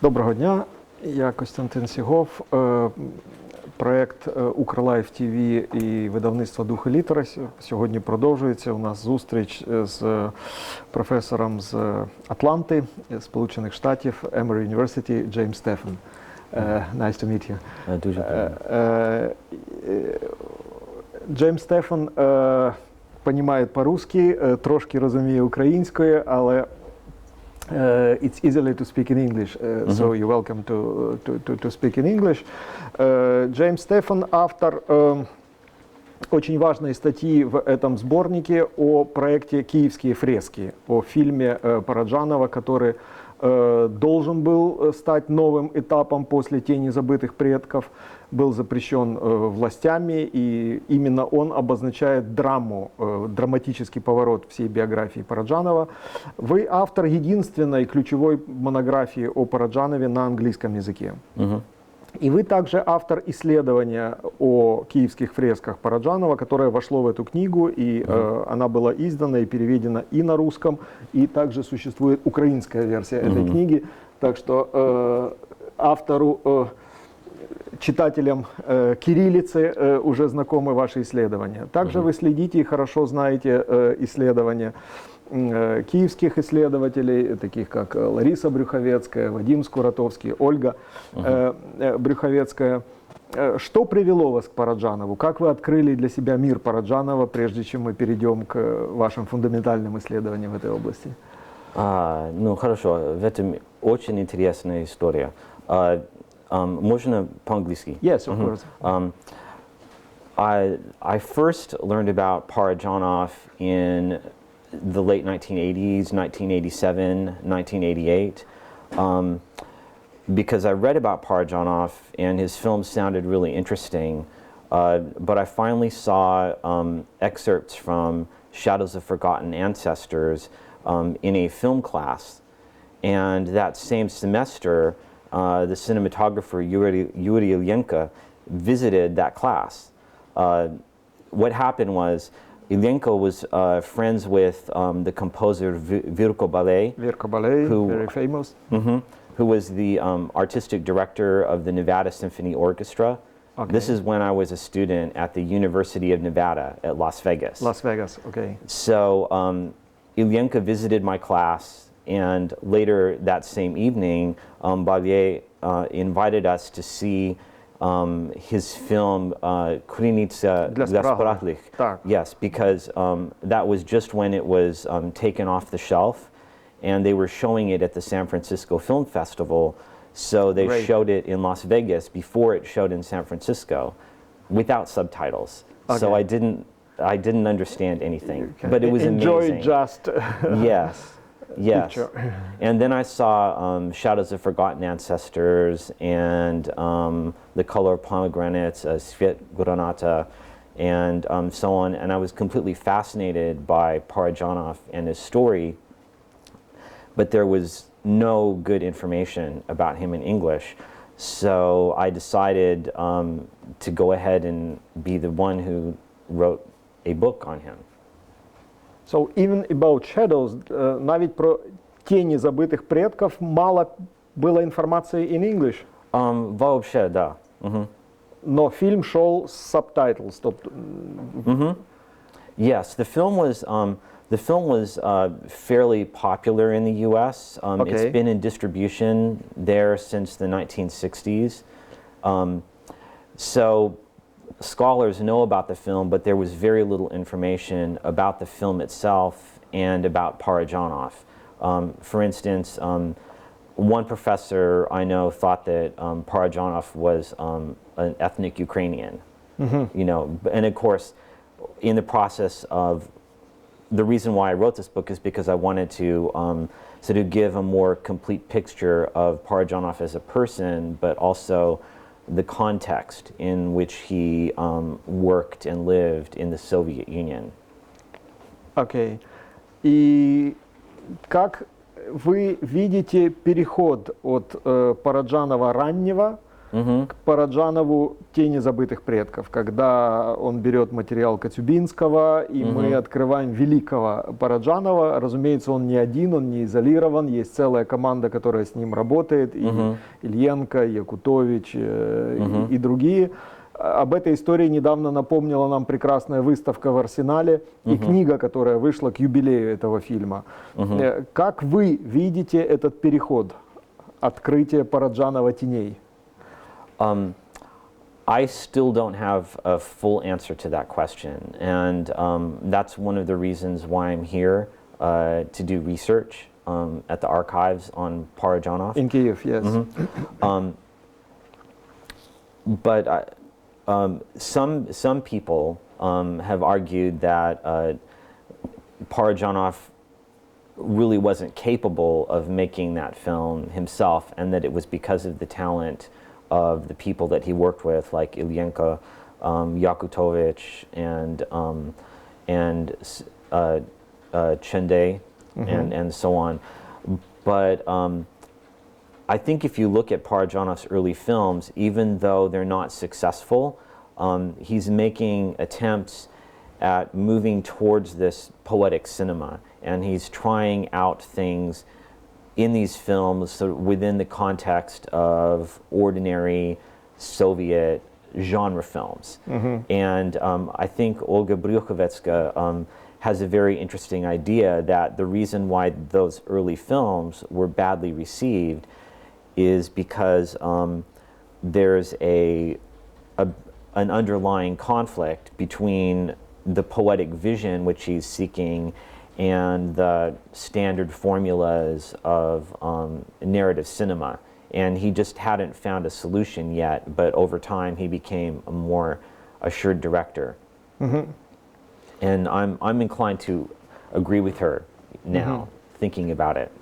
Доброго дня, я Костянтин Сігов, проект укрлайф.тв і видавництва «Дух і літера». Сьогодні продовжується у нас зустріч з професором з Атланти, Сполучених Штатів, Еморі університету, Джеймс Стеффен. Nice to meet you. Дуже приємно. Джеймс Стеффен розуміє по-русски, трошки розуміє українською, але it's easily to speak in English, so you're welcome to speak in English. Джеймс Стеффен – автор очень важной статьи в этом сборнике о проекте «Киевские фрески», о фильме Параджанова, который должен был стать новым этапом после «Тени забытых предков», был запрещен властями, и именно он обозначает драму, драматический поворот всей биографии Параджанова. Вы автор единственной ключевой монографии о Параджанове на английском языке. И вы также автор исследования о киевских фресках Параджанова, которое вошло в эту книгу, и она была издана и переведена и на русском, и также существует украинская версия этой книги. Так что автору, читателям кириллицы уже знакомы ваши исследования. Также вы следите и хорошо знаете исследования киевских исследователей, таких как Лариса Брюховецкая, Вадим Скуратовский, Ольга Брюховецкая. Что привело вас к Параджанову? Как вы открыли для себя мир Параджанова, прежде чем мы перейдем к вашим фундаментальным исследованиям в этой области? Ну хорошо, в этом очень интересная история. Можно по-английски? Yes, of course. I first learned about Parajanov in the late 1980s, 1987, 1988, because I read about Parajanov and his films sounded really interesting, but I finally saw excerpts from Shadows of Forgotten Ancestors in a film class, and that same semester the cinematographer Yuri Ilyenko visited that class. What happened was Ilyenko was friends with the composer Virko Balay, very famous, who was the artistic director of the Nevada Symphony Orchestra. Okay. This is when I was a student at the University of Nevada at Las Vegas. Las Vegas, okay. So Ilyenko visited my class, and later that same evening, Balay invited us to see his film Krynica dla Sprachlich. Yes, because that was just when it was taken off the shelf, and they were showing it at the San Francisco Film Festival. So they showed it in Las Vegas before it showed in San Francisco, without subtitles. Okay. So I didn't understand anything, but it was amazing. Enjoy just. Yes. Yes, and then I saw Shadows of Forgotten Ancestors and The Color of Pomegranates, Svet Granata, and so on, and I was completely fascinated by Parajanov and his story, but there was no good information about him in English, so I decided to go ahead and be the one who wrote a book on him. So even about Shadows, навіть про тіні забитих предків мало было информации in English. Вообще, да. Но фильм шел с subtitles. Yes, the film was fairly popular in the U.S. It's been in distribution there since the 1960s. So scholars know about the film, but there was very little information about the film itself and about Parajanov. For instance, one professor I know thought that Parajanov was an ethnic Ukrainian. You know, and of course, in the process of the reason why I wrote this book is because I wanted to sort of give a more complete picture of Parajanov as a person, but also the context in which he worked and lived in the Soviet Union. Окей. И как вы видите переход от Параджанова раннего к Параджанову «Тени забытых предков», когда он берет материал Коцюбинского, и мы открываем великого Параджанова. Разумеется, он не один, он не изолирован, есть целая команда, которая с ним работает, и Ильенко, Якутович, и другие. Об этой истории недавно напомнила нам прекрасная выставка в Арсенале и книга, которая вышла к юбилею этого фильма. Как вы видите этот переход, открытие Параджанова «Теней»? I still don't have a full answer to that question, and that's one of the reasons why I'm here to do research at the archives on Parajanov. In Kyiv, yes. But some people have argued that Parajanov really wasn't capable of making that film himself, and that it was because of the talent of the people that he worked with, like Ilyenko, Yakutovich, and Chende, and so on. But I think if you look at Parajanov's early films, even though they're not successful, he's making attempts at moving towards this poetic cinema, and he's trying out things in these films sort of within the context of ordinary Soviet genre films. And I think Olga Bryukhovecka has a very interesting idea that the reason why those early films were badly received is because there's an underlying conflict between the poetic vision which he's seeking and the standard formulas of narrative cinema. And he just hadn't found a solution yet, but over time he became a more assured director. And I'm inclined to agree with her now, thinking about it.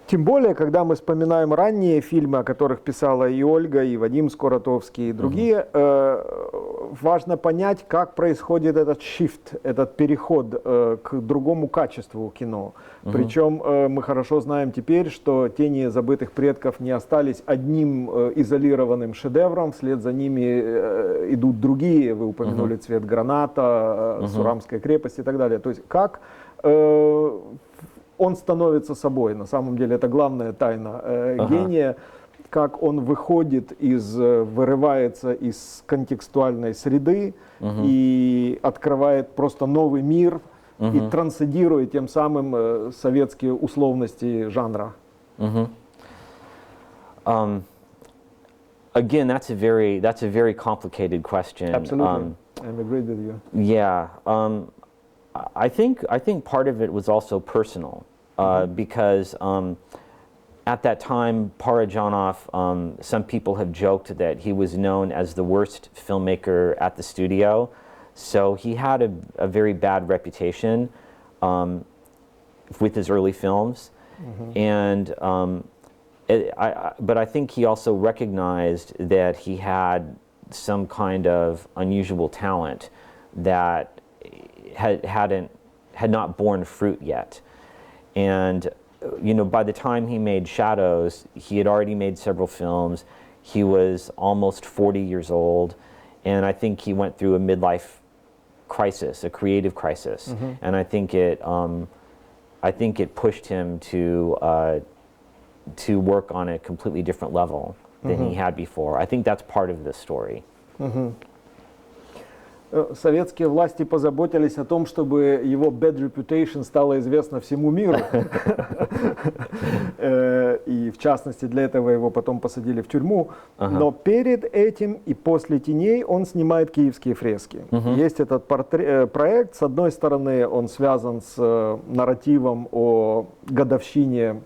Тем более, когда мы вспоминаем ранние фильмы, о которых писала и Ольга, и Вадим Скуратовский, и другие, важно понять, как происходит этот shift, этот переход к другому качеству кино. Причем мы хорошо знаем теперь, что «Тени забытых предков» не остались одним изолированным шедевром, вслед за ними идут другие, вы упомянули «Цвет граната», «Сурамская крепость» и так далее. То есть как он становится собой. На самом деле это главная тайна гения, как он вырывается из контекстуальной среды и открывает просто новый мир и трансцендирует тем самым советские условности жанра. Again, that's a very complicated question. Absolutely, I agree with you. Yeah, I think part of it was also personal. Because at that time, Parajanov, some people have joked that he was known as the worst filmmaker at the studio. So he had a very bad reputation with his early films. And but I think he also recognized that he had some kind of unusual talent that had not borne fruit yet. And by the time he made Shadows, he had already made several films. He was almost 40 years old, and I think he went through a midlife crisis, a creative crisis. And I think it pushed him to work on a completely different level than he had before. I think that's part of the story. Советские власти позаботились о том, чтобы его bad reputation стало известно всему миру. И в частности для этого его потом посадили в тюрьму. Но перед этим и после «Теней» он снимает киевские фрески. Есть этот проект. С одной стороны, он связан с нарративом о годовщине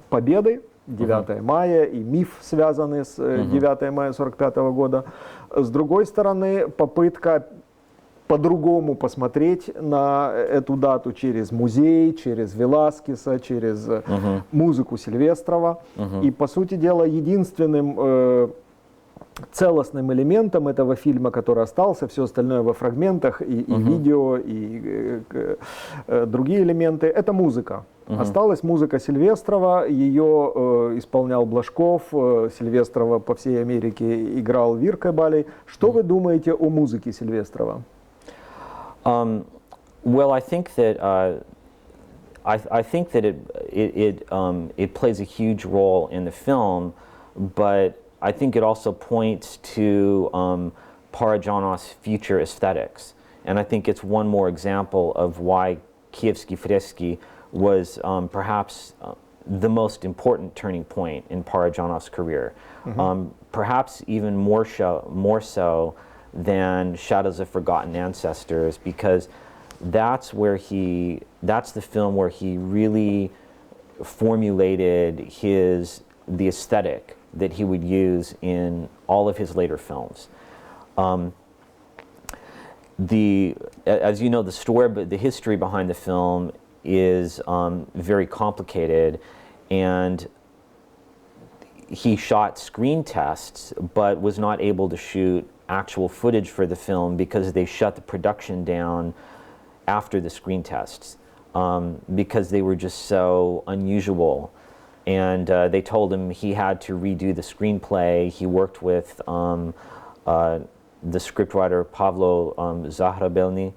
Победы, 9 мая, и миф, связанный с 9 мая 1945 года. С другой стороны, попытка по-другому посмотреть на эту дату через музей, через Веласкеса, через музыку Сильвестрова. И, по сути дела, единственным целостным элементом этого фильма, который остался, все остальное во фрагментах, и видео, и другие элементы, это музыка. Осталась музыка Сильвестрова, ее исполнял Блажков, Сильвестрова по всей Америке играл в Иркабале. Что вы думаете о музыке Сильвестрова? Well, I think that it plays a huge role in the film, but I think it also points to Parajanov's future aesthetics, and I think it's one more example of why Kievsky fresky was perhaps the most important turning point in Parajanov's career, perhaps even more so than Shadows of Forgotten Ancestors, because that's the film where he really formulated the aesthetic that he would use in all of his later films. As you know, the history behind the film is very complicated, and he shot screen tests but was not able to shoot actual footage for the film because they shut the production down after the screen tests because they were just so unusual, and they told him he had to redo the screenplay. He worked with the scriptwriter Pavlo Zahrabelny,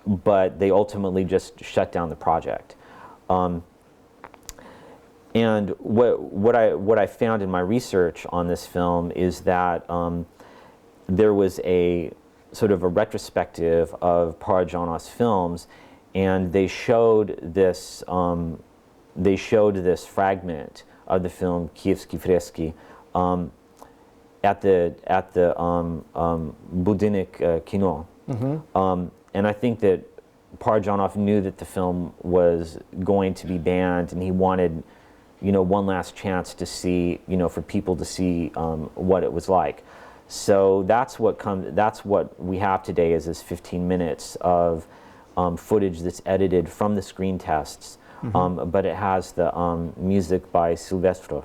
but they ultimately just shut down the project. And what I found in my research on this film is that there was a sort of a retrospective of Parajanov's films, and they showed this fragment of the film Kievsky fresky at the Budynek Kino, and I think that Parajanov knew that the film was going to be banned, and he wanted, one last chance to see, for people to see what it was like. So that's what we have today is this 15 minutes of footage that's edited from the screen tests, but it has the music by Silvestrov.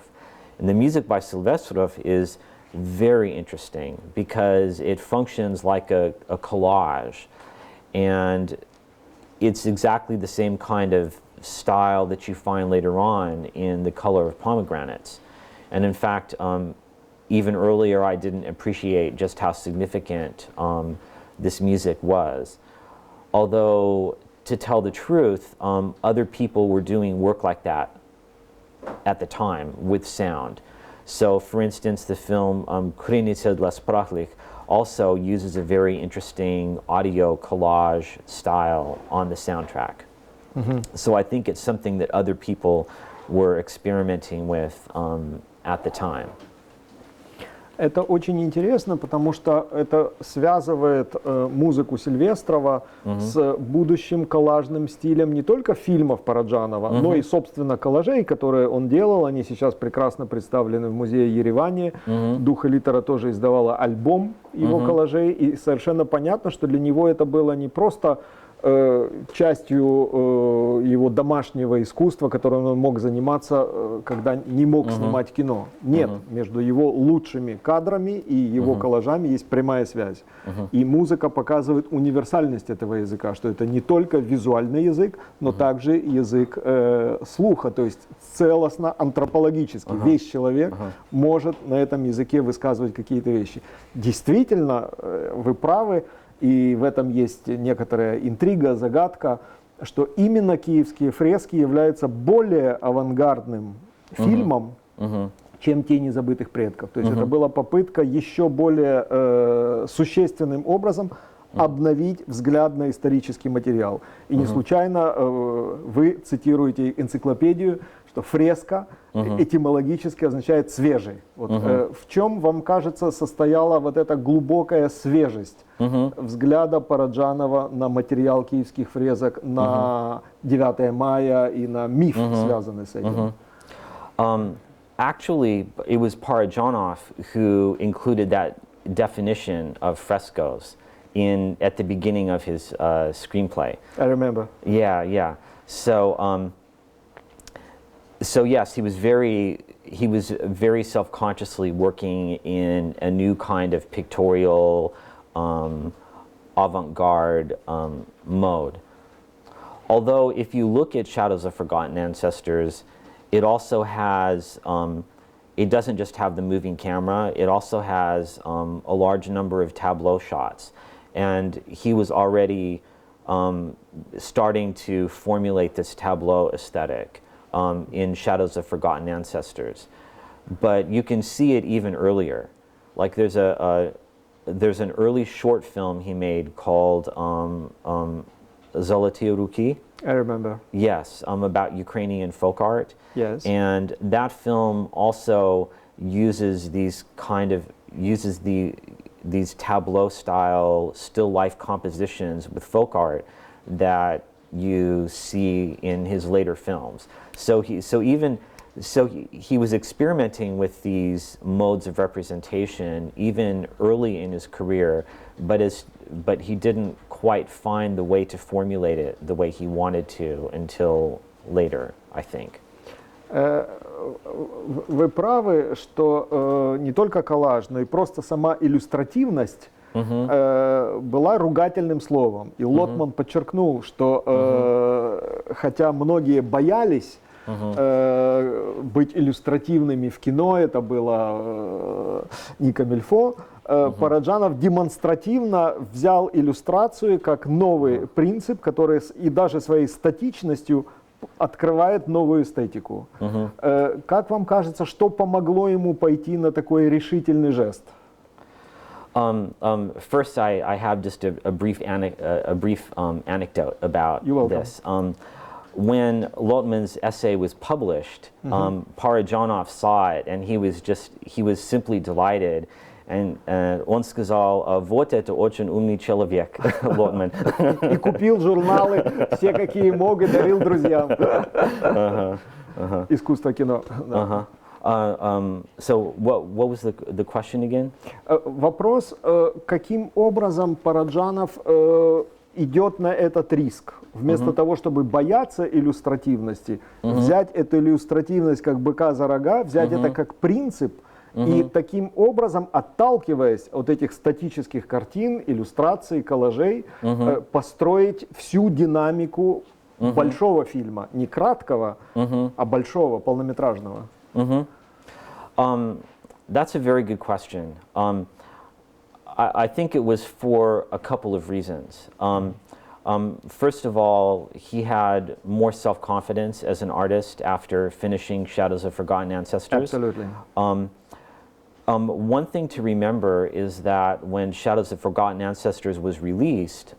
And the music by Silvestrov is very interesting because it functions like a collage, and it's exactly the same kind of style that you find later on in The Color of Pomegranates. And in fact, even earlier I didn't appreciate just how significant this music was. Although, to tell the truth, other people were doing work like that at the time with sound. So, for instance, the film Krynica dla Sprachlich also uses a very interesting audio collage style on the soundtrack. So I think it's something that other people were experimenting with at the time. Это очень интересно, потому что это связывает музыку Сильвестрова с будущим коллажным стилем не только фильмов Параджанова, но и, собственно, коллажей, которые он делал. Они сейчас прекрасно представлены в музее Ереване. Дух и Літера тоже издавала альбом его коллажей. И совершенно понятно, что для него это было не просто частью его домашнего искусства, которым он мог заниматься, когда не мог снимать кино. Нет, между его лучшими кадрами и его коллажами есть прямая связь. И музыка показывает универсальность этого языка, что это не только визуальный язык, но также язык слуха, то есть целостно антропологически. Весь человек может на этом языке высказывать какие-то вещи. Действительно, вы правы, и в этом есть некоторая интрига, загадка, что именно «Киевские фрески» являются более авангардным фильмом, чем «Тени забытых предков». То есть это была попытка еще более существенным образом обновить взгляд на исторический материал. И не случайно вы цитируете энциклопедию, что фреска этимологически означает «свежий». Вот, в чем, вам кажется, состояла вот эта глубокая свежесть взгляда Параджанова на материал киевских фресок, на 9 мая и на миф, связанный с этим? Actually, it was Parajanov who included that definition of frescoes at the beginning of his screenplay. I remember. Yeah. So yes, he was very self-consciously working in a new kind of pictorial avant-garde mode. although if you look at Shadows of Forgotten Ancestors, it also has, it doesn't just have the moving camera, it also has a large number of tableau shots. And he was already starting to formulate this tableau aesthetic in Shadows of Forgotten Ancestors. But you can see it even earlier. Like there's an early short film he made called Zoloty Ruki. I remember. Yes, about Ukrainian folk art. Yes. And that film also uses these these tableau style still life compositions with folk art that you see in his later films. So he was experimenting with these modes of representation even early in his career, but he didn't quite find the way to formulate it the way he wanted to until later, I think. Вы правы, что не только коллаж, но и просто сама иллюстративность была ругательным словом. И Лотман подчеркнул, что хотя многие боялись быть иллюстративными в кино, это было не камильфо, Параджанов демонстративно взял иллюстрацию как новый принцип, который и даже своей статичностью открывает новую эстетику. Как вам кажется, что помогло ему пойти на такой решительный жест? First, I have just a brief anecdote about this. When Lotman's essay was published, Parajanov saw it and he was simply delighted. And он сказал, вот это очень умный человек, Лотман. И купил журналы, все какие мог, и дарил друзьям. Искусство кино. So what was the question again? Вопрос, каким образом Параджанов идет на этот риск? Вместо того, чтобы бояться иллюстративности, взять эту иллюстративность как быка за рога, взять это как принцип, и таким образом, отталкиваясь от этих статических картин, иллюстраций, коллажей, построить всю динамику большого фильма, не краткого, а большого, полнометражного. That's a very good question. I think it was for a couple of reasons. First of all, he had more self-confidence as an artist after finishing Shadows of Forgotten Ancestors. Absolutely. One thing to remember is that when Shadows of Forgotten Ancestors was released,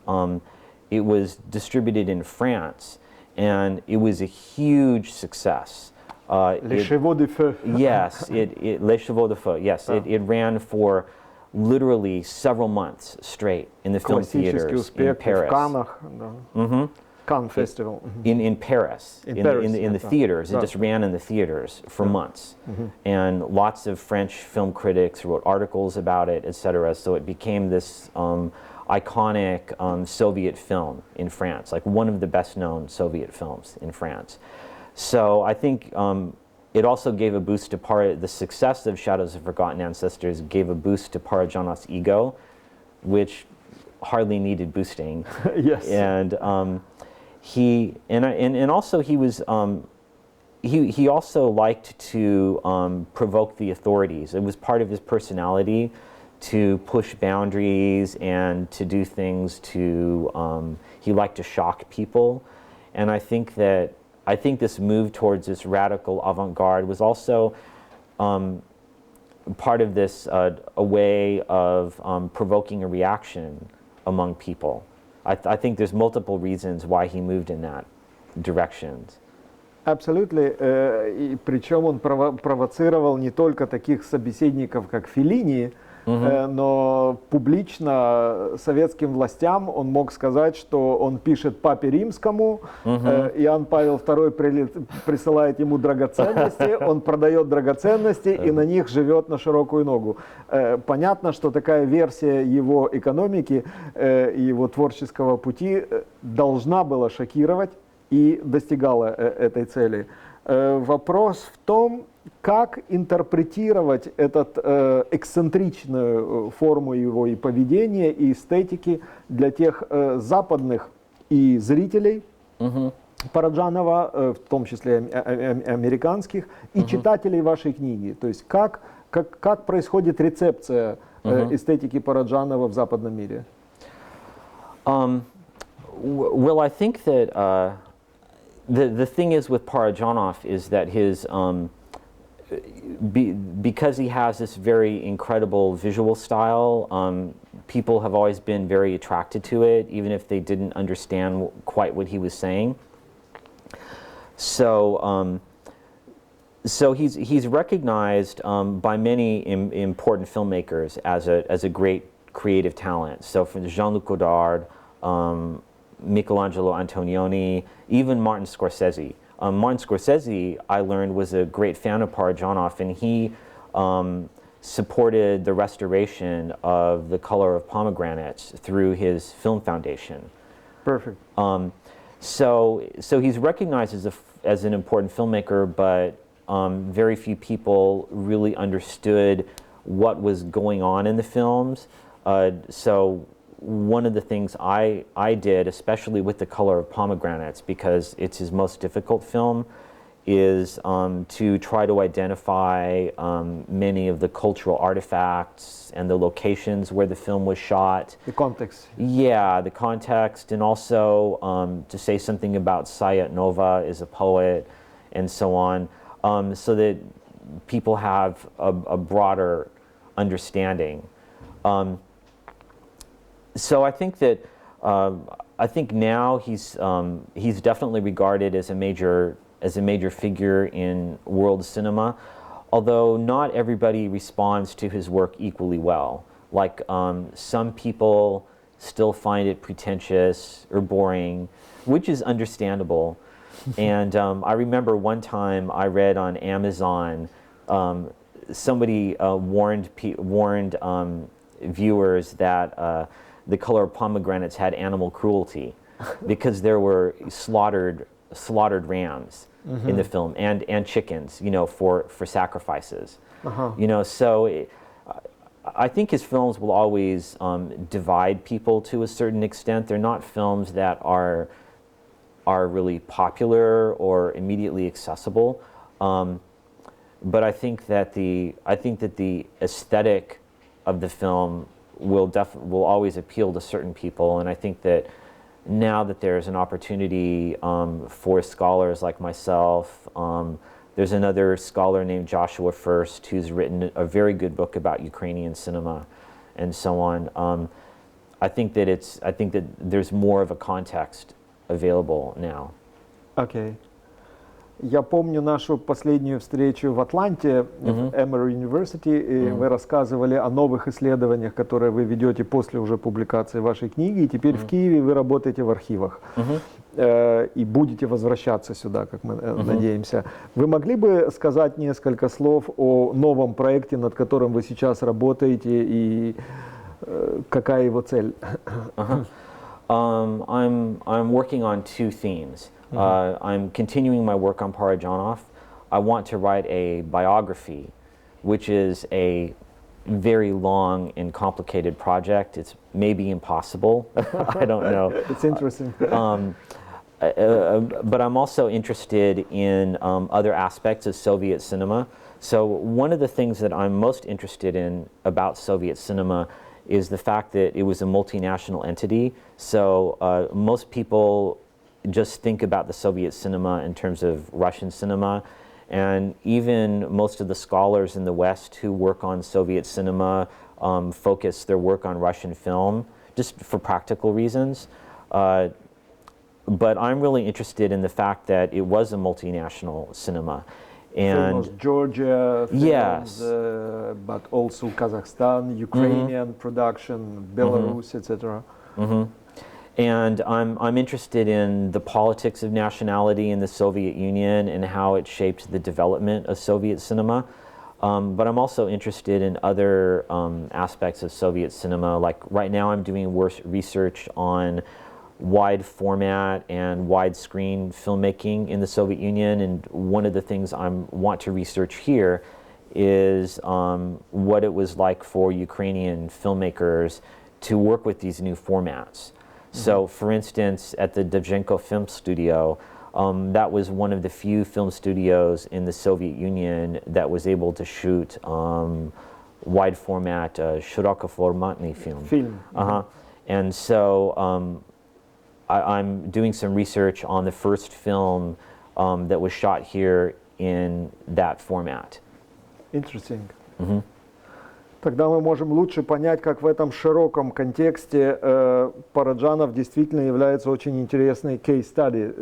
it was distributed in France, and it was a huge success. Les Chevaux de Feu. Yes, Les Chevaux de Feu, yes. It ran for literally several months straight in the film theaters in Paris. Cannes Festival. In Paris, in the theaters. It just ran in the theaters for months. And lots of French film critics wrote articles about it, etc. So it became this iconic Soviet film in France, like one of the best known Soviet films in France. So I think it also gave a boost to the success of Shadows of Forgotten Ancestors gave a boost to Parajanov's ego, which hardly needed boosting. Yes. And he also liked to provoke the authorities. It was part of his personality to push boundaries and to do things he liked to shock people. And I think this move towards this radical avant-garde was also part of this a way of provoking a reaction among people. I think there's multiple reasons why he moved in that direction. Абсолютно. И причем он провоцировал не только таких собеседников, как Феллини, но публично советским властям он мог сказать, что он пишет папе римскому, Иоанн Павел II присылает ему драгоценности, он продает драгоценности и на них живет на широкую ногу. Понятно, что такая версия его экономики, его творческого пути должна была шокировать и достигала этой цели. Вопрос в том, как интерпретировать эту эксцентричную форму его и поведения, и эстетики для тех западных и зрителей, Параджанова, в том числе американских, и читателей вашей книги. То есть как происходит рецепция эстетики Параджанова в западном мире? Well, I think that the thing is with Parajanov is that his because he has this very incredible visual style, people have always been very attracted to it, even if they didn't understand quite what he was saying. So, so he's recognized by many important filmmakers as a great creative talent. So, from Jean-Luc Godard, Michelangelo Antonioni, even Martin Scorsese. Martin Scorsese, I learned, was a great fan of Parajanov, and he supported the restoration of The Color of Pomegranates through his film foundation. Perfect. So he's recognized as an important filmmaker, but very few people really understood what was going on in the films. So one of the things I did, especially with The Color of Pomegranates, because it's his most difficult film, is to try to identify many of the cultural artifacts and the locations where the film was shot. The context. Yeah, the context, and also to say something about Sayat Nova as a poet, and so on, so that people have a broader understanding. So I think that I think now he's definitely regarded as a major figure in world cinema, although not everybody responds to his work equally well. Like some people still find it pretentious or boring, which is understandable. And I remember one time I read on Amazon, somebody warned viewers that The Color of Pomegranates had animal cruelty because there were slaughtered rams in the film and chickens, you know, for sacrifices. You know, so I think his films will always divide people to a certain extent. They're not films that are really popular or immediately accessible. But I think that the aesthetic of the film will always appeal to certain people, and I think that now that there's an opportunity for scholars like myself, there's another scholar named Joshua First who's written a very good book about Ukrainian cinema, and so on. I think that there's more of a context available now. Okay. Я помню нашу последнюю встречу в Атланте, в Эморі университете, и вы рассказывали о новых исследованиях, которые вы ведете после уже публикации вашей книги, и теперь в Киеве вы работаете в архивах. И будете возвращаться сюда, как мы надеемся. Вы могли бы сказать несколько слов о новом проекте, над которым вы сейчас работаете, и какая его цель? I'm working on two themes. I'm continuing my work on Parajanov. I want to write a biography, which is a very long and complicated project. It's maybe impossible. I don't know. It's interesting. But I'm also interested in other aspects of Soviet cinema. So one of the things that I'm most interested in about Soviet cinema is the fact that it was a multinational entity. So most people just think about the Soviet cinema in terms of Russian cinema, and even most of the scholars in the West who work on Soviet cinema focus their work on Russian film, just for practical reasons. But I'm really interested in the fact that it was a multinational cinema. And Famous Georgia films, yes, but also Kazakhstan, Ukrainian production, Belarus, etc. And I'm interested in the politics of nationality in the Soviet Union and how it shaped the development of Soviet cinema. But I'm also interested in other aspects of Soviet cinema. Like right now I'm doing research on wide format and widescreen filmmaking in the Soviet Union, and one of the things I want to research here is what it was like for Ukrainian filmmakers to work with these new formats. So, for instance, at the Dovzhenko Film Studio, that was one of the few film studios in the Soviet Union that was able to shoot wide format, широкоформатный film. Uh-huh. And so I'm doing some research on the first film that was shot here in that format. Interesting. Тогда мы можем лучше понять, как в этом широком контексте Параджанов действительно является очень интересной case study.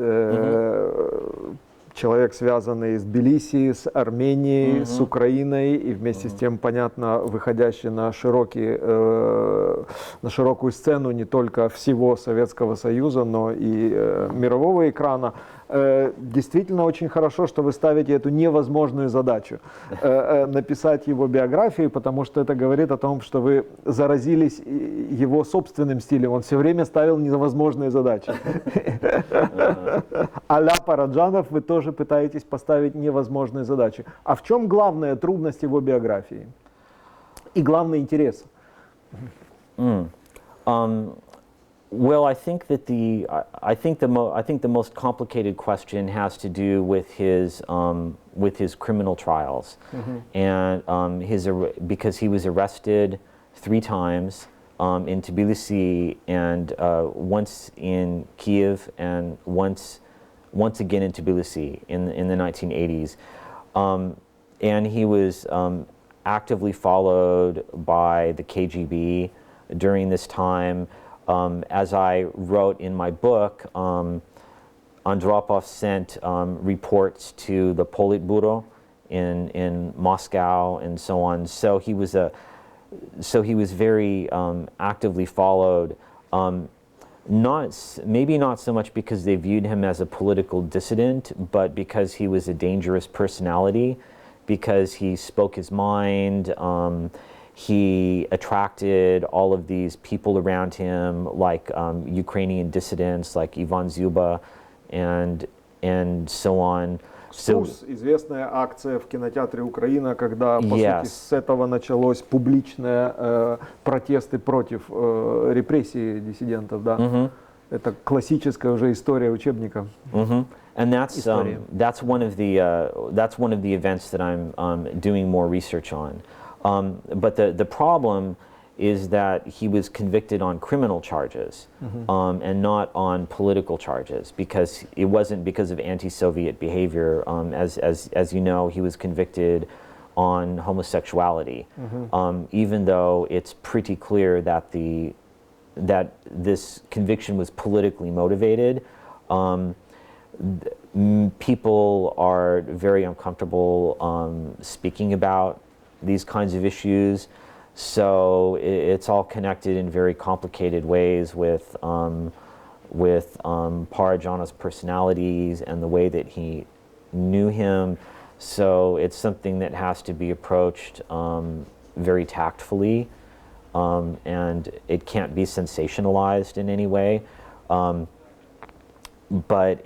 Человек, связанный с Тбилиси, с Арменией, с Украиной, и вместе с тем, понятно, выходящий на широкую сцену не только всего Советского Союза, но и мирового экрана. Действительно очень хорошо, что вы ставите эту невозможную задачу написать его биографию, потому что это говорит о том, что вы заразились его собственным стилем. Он все время ставил невозможные задачи. А-ля Параджанов вы тоже пытаетесь поставить невозможные задачи. А в чем главная трудность его биографии? И главный интерес? Well, I think that the most complicated question has to do with his criminal trials, and because he was arrested 3 times in Tbilisi, and once in Kiev, and once again in Tbilisi in the 1980s, and he was actively followed by the KGB during this time. As I wrote in my book, Andropov sent reports to the Politburo in Moscow and so on. So he was very actively followed. Maybe not so much because they viewed him as a political dissident, but because he was a dangerous personality, because he spoke his mind. He attracted all of these people around him, like Ukrainian dissidents, like Ivan Zuba, and so on. СУС, известная акция в кинотеатре «Украина», когда, по сути, с этого началось публичные протесты против репрессий диссидентов, да. Это классическая уже история учебника. And that's one of the events that I'm doing more research on. But the problem is that he was convicted on criminal charges and not on political charges, because it wasn't because of anti-Soviet behavior. As you know, he was convicted on homosexuality, even though it's pretty clear that this conviction was politically motivated. People are very uncomfortable speaking about these kinds of issues, so it's all connected in very complicated ways with Parajanov's personalities and the way that he knew him. So it's something that has to be approached very tactfully, and it can't be sensationalized in any way. But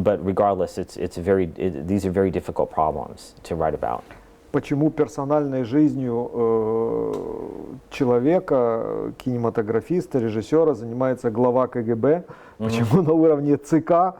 regardless, these are very difficult problems to write about. Почему персональной жизнью человека, кинематографиста, режиссера занимается глава КГБ? Почему на уровне ЦК,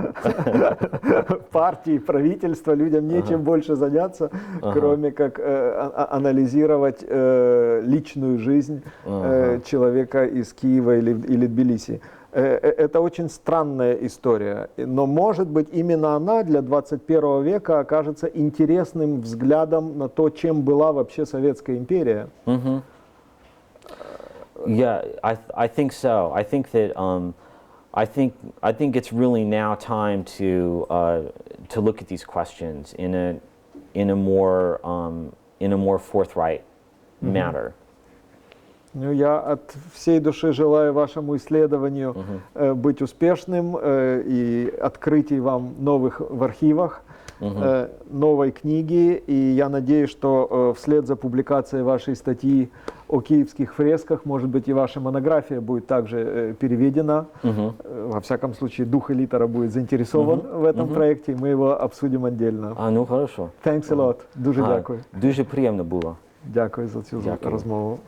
партии, правительства людям нечем больше заняться, кроме как анализировать личную жизнь человека из Киева или Тбилиси? Это очень странная история, но, может быть, именно она для 21 века окажется интересным взглядом на то, чем была вообще Советская империя. Yeah, I think so. I think that I think it's really now time to look at these questions in a more forthright manner. Ну, я от всей души желаю вашему исследованию быть успешным и открытий вам новых в архивах, новой книги. И я надеюсь, что вслед за публикацией вашей статьи о киевских фресках, может быть, и ваша монография будет также переведена. Во всяком случае, дух и литера будет заинтересован в этом проекте, и мы его обсудим отдельно. Ну, хорошо. Thanks a lot. Дуже дякую. Дуже приємно було. Дякую за цю розмову.